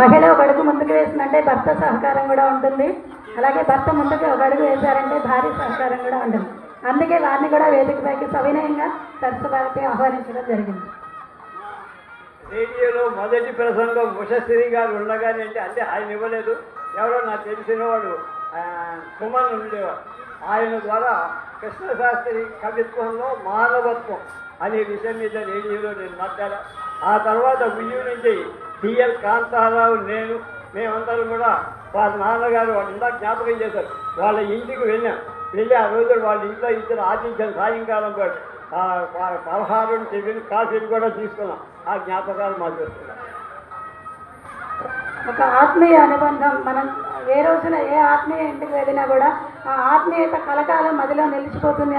మహిళ ఒక అడుగు ముందుకు వేసిందంటే భర్త సహకారం కూడా ఉంటుంది. అలాగే భర్త ముందుకు ఒక అడుగు వేశారంటే భార్య సహకారం కూడా ఉంటుంది. అందుకే వారిని కూడా వేదికపైకి సవినయంగా సరస్వతి ఆహ్వానించడం జరిగింది. రేడియోలో మొదటి ప్రసంగం ఉషశ్రీ గారు ఉండగానే అంటే ఆయన ఇవ్వలేదు, ఎవరో నాకు తెలిసిన వాడు సుమన్ ఉండేవాడు. ఆయన ద్వారా కృష్ణశాస్త్రి కవిత్వంలో మానవత్వం అనే విషయం మీద రేడియోలో నేను మాట్లాడా. ఆ తర్వాత ఉయ్యూ నుంచి టిఎల్ కాంతారావు, నేను, మేమందరం కూడా వాళ్ళ నాన్నగారు వాళ్ళు ఇందాక జ్ఞాపకం చేశారు, వాళ్ళ ఇంటికి వెళ్ళాం. వెళ్ళి ఆ రోజు వాళ్ళ ఇంట్లో ఇద్దరు ఆతిథ్యం సాయంకాలం పాటు పలహారం, టిఫిన్, కాఫీలు కూడా తీసుకున్నాం. ఆ జ్ఞాపకాలు మాకు వస్తున్నాయి. ఒక ఆత్మీయ అనుబంధం, మనం ఏ రోజున ఏ ఆత్మీయ ఇంటికి వెళ్ళినా కూడా ఆ ఆత్మీయత కలకాలం మదిలో నిలిచిపోతుంది.